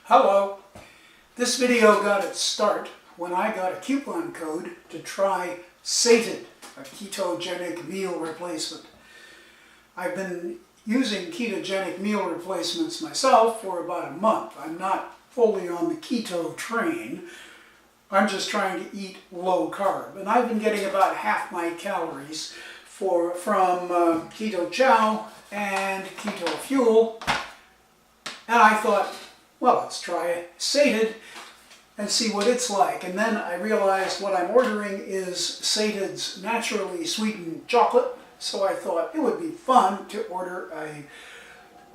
Hello. This video got its start when I got a coupon code to try Sated, a ketogenic meal replacement. I've been using ketogenic meal replacements myself for about a month. I'm not fully on the keto train. I'm just trying to eat low carb. And I've been getting about half my calories from Keto Chow and Keto Fuel. And I thought, well, let's try Sated and see what it's like. And then I realized what I'm ordering is Sated's naturally sweetened chocolate. So I thought it would be fun to order a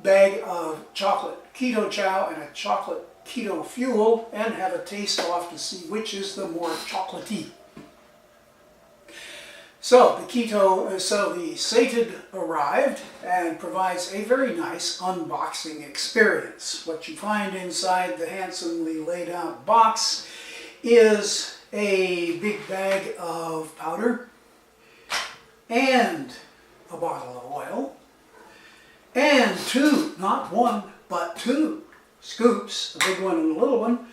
bag of chocolate Keto Chow and a chocolate Keto Fuel and have a taste off to see which is the more chocolatey. So the Sated arrived and provides a very nice unboxing experience. What you find inside the handsomely laid out box is a big bag of powder and a bottle of oil and two, not one, but two scoops, a big one and a little one,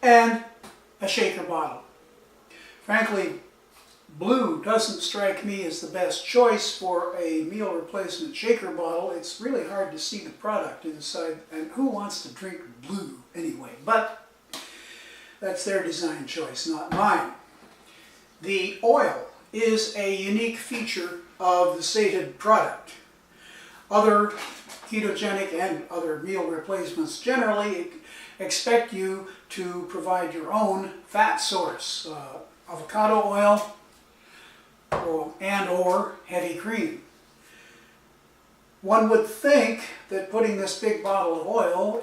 and a shaker bottle. Frankly, blue doesn't strike me as the best choice for a meal replacement shaker bottle. It's really hard to see the product inside, and who wants to drink blue anyway? But that's their design choice, not mine. The oil is a unique feature of the Sated product. Other ketogenic and other meal replacements generally expect you to provide your own fat source, avocado oil, or heavy cream. One would think that putting this big bottle of oil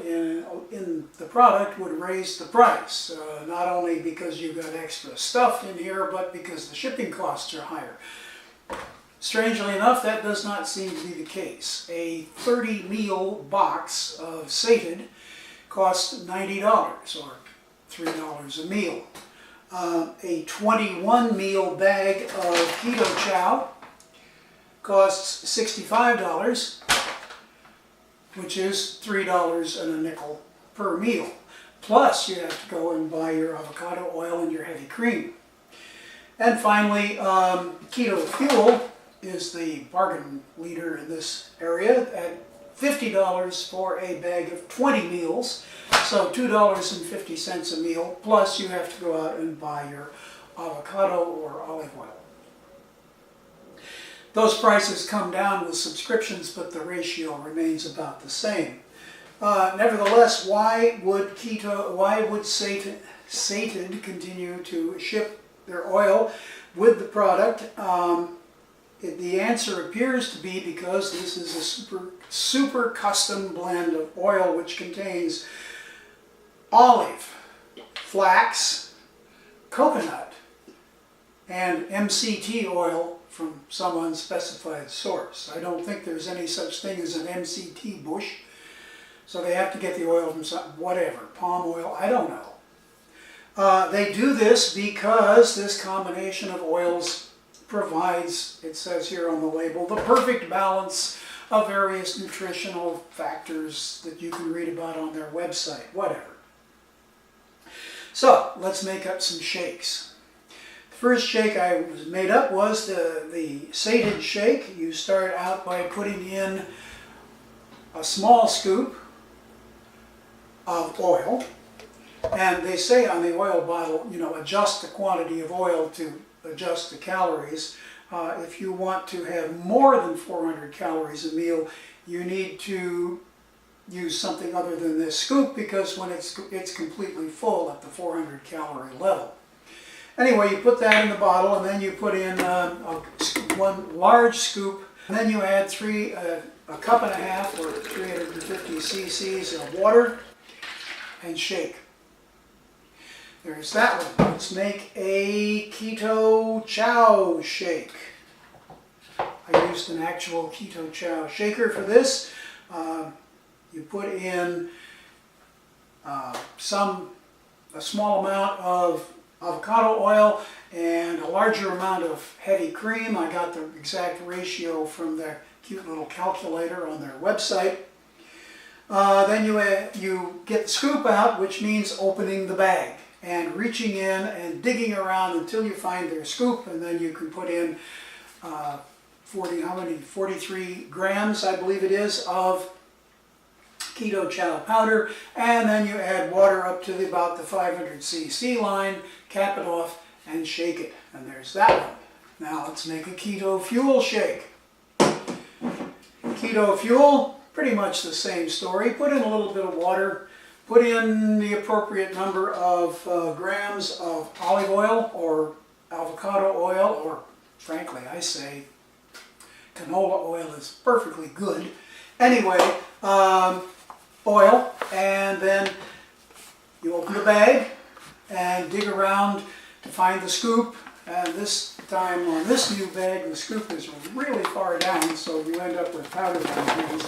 in the product would raise the price, not only because you've got extra stuff in here, but because the shipping costs are higher. Strangely enough, that does not seem to be the case. A 30 meal box of Sated costs $90 or $3 a meal. A 21 meal bag of Keto Chow costs $65, which is $3 and a nickel per meal. Plus, you have to go and buy your avocado oil and your heavy cream. And finally, Keto Fuel is the bargain leader in this area at $50 for a bag of 20 meals, so $2.50 a meal, plus you have to go out and buy your avocado or olive oil. Those prices come down with subscriptions, but the ratio remains about the same. Nevertheless, why would Sated continue to ship their oil with the product? The answer appears to be because this is a super custom blend of oil which contains olive, flax, coconut, and MCT oil from some unspecified source. I don't think there's any such thing as an MCT bush, so they have to get the oil from some, whatever, palm oil, I don't know. They do this because this combination of oils provides, it says here on the label, the perfect balance of various nutritional factors that you can read about on their website, whatever. So, let's make up some shakes. The first shake I made up was the Sated shake. You start out by putting in a small scoop of oil, and they say on the oil bottle, adjust the quantity of oil to adjust the calories. If you want to have more than 400 calories a meal, you need to use something other than this scoop, because when it's completely full at the 400 calorie level. Anyway, you put that in the bottle, and then you put in one large scoop, and then you add a cup and a half or 350 cc's of water and shake. There's that one. Let's make a Keto Chow shake. I used an actual Keto Chow shaker for this. You put in a small amount of avocado oil and a larger amount of heavy cream. I got the exact ratio from their cute little calculator on their website. Then you get the scoop out, which means opening the bag and reaching in and digging around until you find their scoop, and then you can put in 43 grams, I believe it is, of Keto Chow powder, and then you add water up to about the 500 cc line, cap it off, and shake it. And there's that one. Now let's make a Keto Fuel shake. Keto Fuel, pretty much the same story. Put in a little bit of water, put in the appropriate number of grams of olive oil or avocado oil, or frankly I say canola oil is perfectly good. Anyway, oil, and then you open the bag and dig around to find the scoop. And this time on this new bag, the scoop is really far down, so you end up with powder down here.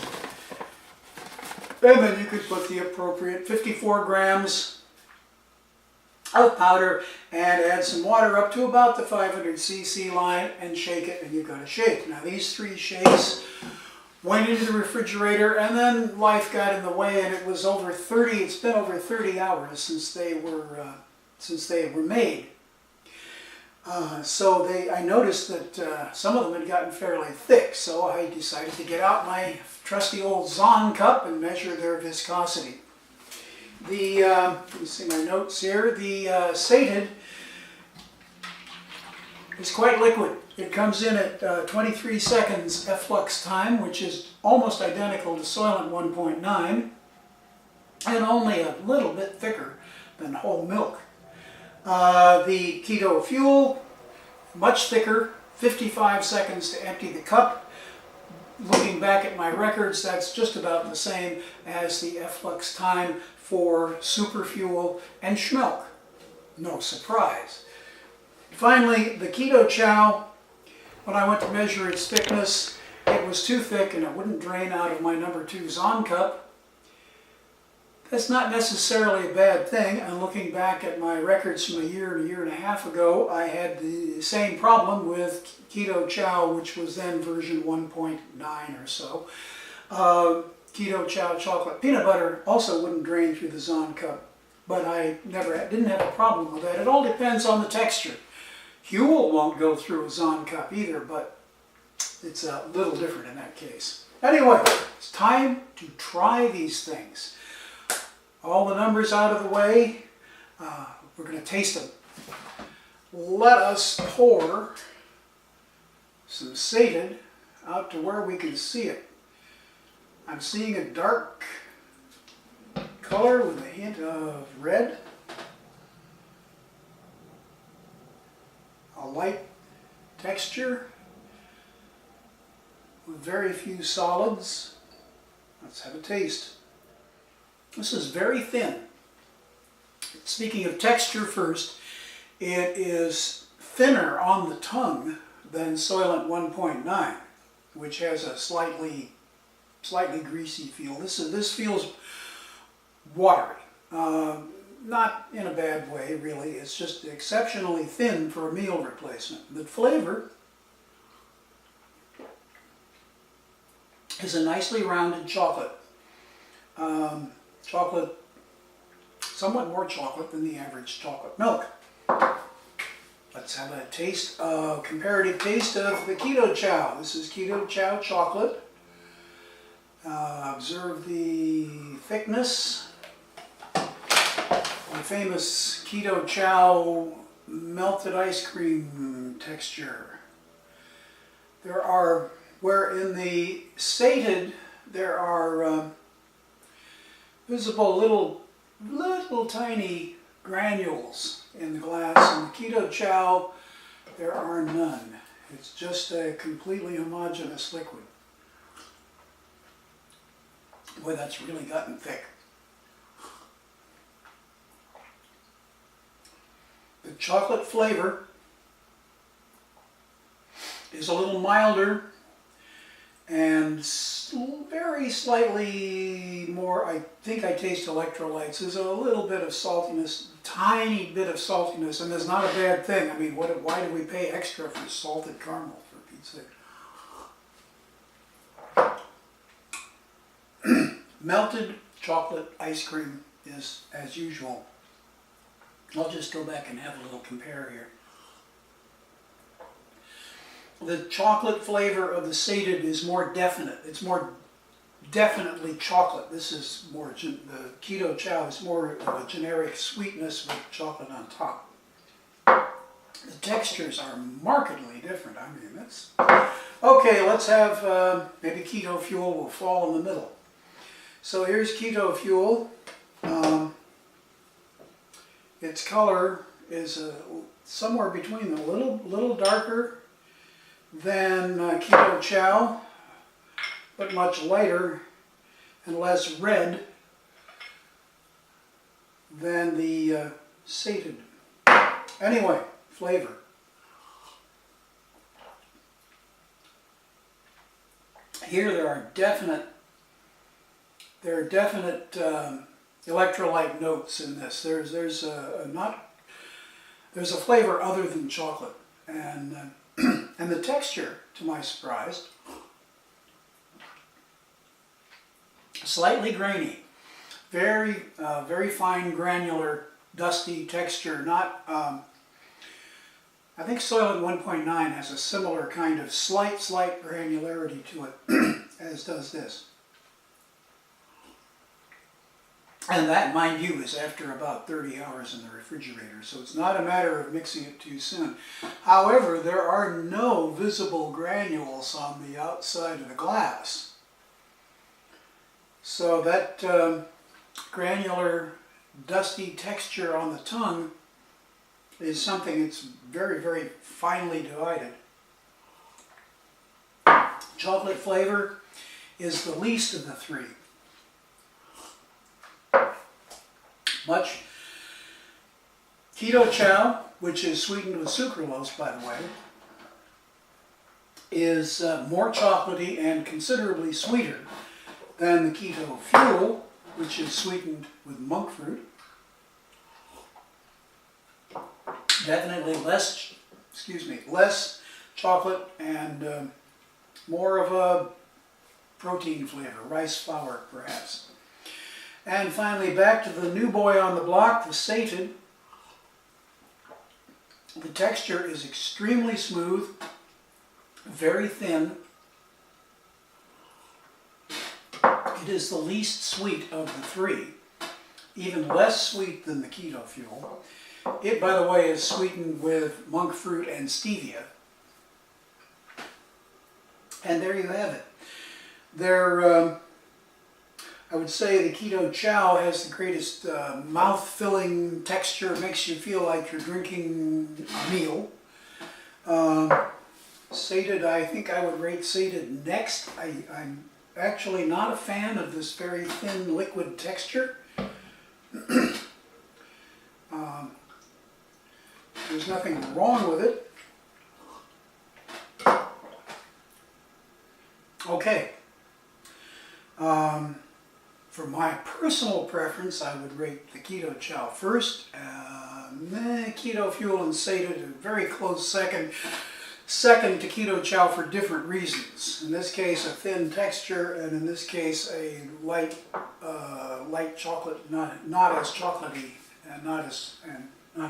And then you could put the appropriate 54 grams of powder and add some water up to about the 500 cc line and shake it, and you've got a shake. Now these 3 shakes went into the refrigerator, and then life got in the way, and it's been over 30 hours since they were made. So I noticed that some of them had gotten fairly thick, so I decided to get out my trusty old Zahn cup and measure their viscosity. Let me see my notes here. The sated is quite liquid. It comes in at 23 seconds efflux time, which is almost identical to Soylent 1.9, and only a little bit thicker than whole milk. The Keto Fuel, much thicker, 55 seconds to empty the cup. Looking back at my records, that's just about the same as the efflux time for SuperFuel and Schmilk. No surprise. Finally, the Keto Chow, when I went to measure its thickness, it was too thick and it wouldn't drain out of my number 2 Zahn cup. That's not necessarily a bad thing, and looking back at my records from a year and a half ago, I had the same problem with Keto Chow, which was then version 1.9 or so. Keto Chow chocolate peanut butter also wouldn't drain through the Zahn cup, but I didn't have a problem with that. It all depends on the texture. Huel won't go through a Zahn cup either, but it's a little different in that case. Anyway, it's time to try these things. All the numbers out of the way, we're going to taste them. Let us pour some sated out to where we can see it. I'm seeing a dark color with a hint of red, a light texture with very few solids. Let's have a taste. This is very thin. Speaking of texture first, it is thinner on the tongue than Soylent 1.9, which has a slightly greasy feel. This feels watery. Not in a bad way, really. It's just exceptionally thin for a meal replacement. The flavor is a nicely rounded chocolate. Chocolate, somewhat more chocolate than the average chocolate milk. Let's have a comparative taste of the Keto Chow. This is Keto Chow chocolate. Observe the thickness. The famous Keto Chow melted ice cream texture. Where in the sated, there are visible little tiny granules in the glass. In the Keto Chow, there are none. It's just a completely homogeneous liquid. Boy, that's really gotten thick. The chocolate flavor is a little milder and very slightly more. I think I taste electrolytes. There's a little bit of saltiness, tiny bit of saltiness, and that's not a bad thing. I mean, why do we pay extra for salted caramel, for Pete's sake? Melted chocolate ice cream is as usual. I'll just go back and have a little compare here. The chocolate flavor of the sated is more definite. It's more definitely chocolate. This is more, the Keto Chow is more of a generic sweetness with chocolate on top. The textures are markedly different. I mean, that's... Okay, let's have, maybe Keto Fuel will fall in the middle. So here's Keto Fuel. Its color is somewhere between a little darker than Keto Chow, but much lighter and less red than the sated. Anyway, flavor. Here there are definite electrolyte notes in this. There's a flavor other than chocolate, and and the texture, to my surprise, slightly grainy, very fine granular, dusty texture. Not I think Soylent 1.9 has a similar kind of slight granularity to it, as does this. And that, mind you, is after about 30 hours in the refrigerator, so it's not a matter of mixing it too soon. However, there are no visible granules on the outside of the glass. So that granular, dusty texture on the tongue is something that's very finely divided. Chocolate flavor is the least of the three. Much. Keto Chow, which is sweetened with sucralose, by the way, is more chocolatey and considerably sweeter than the Keto Fuel, which is sweetened with monk fruit. Definitely less chocolate and more of a protein flavor, rice flour perhaps. And finally, back to the new boy on the block, the sated. The texture is extremely smooth, very thin. It is the least sweet of the three, even less sweet than the Keto Fuel. It, by the way, is sweetened with monk fruit and stevia. And there you have it. I would say the Keto Chow has the greatest mouth-filling texture. It makes you feel like you're drinking a meal. Sated, I think I would rate sated next. I'm actually not a fan of this very thin liquid texture. There's nothing wrong with it. Okay. For my personal preference, I would rate the Keto Chow first. Keto Fuel and sated a very close second. Second to Keto Chow for different reasons. In this case, a thin texture, and in this case, a light chocolate, not as chocolatey and not as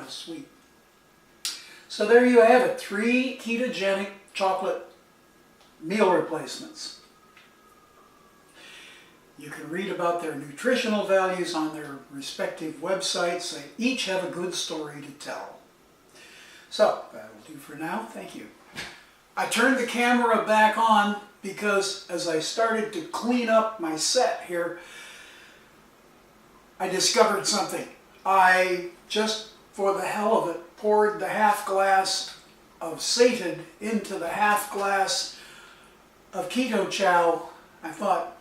sweet. So there you have it, 3 ketogenic chocolate meal replacements. You can read about their nutritional values on their respective websites. They each have a good story to tell. So, that will do for now. Thank you. I turned the camera back on because as I started to clean up my set here, I discovered something. I just, for the hell of it, poured the half glass of sated into the half glass of Keto Chow. I thought,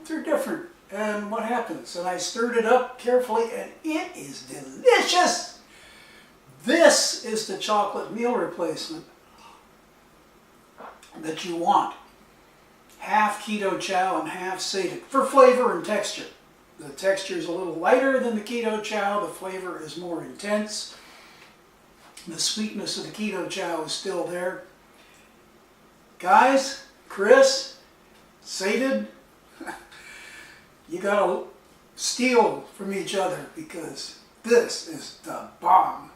they're different. And what happens? And I stirred it up carefully, and it is delicious. This is the chocolate meal replacement that you want. Half Keto Chow and half sated for flavor and texture. The texture is a little lighter than the Keto Chow. The flavor is more intense. The sweetness of the Keto Chow is still there. Guys, Chris, sated, you gotta steal from each other because this is the bomb.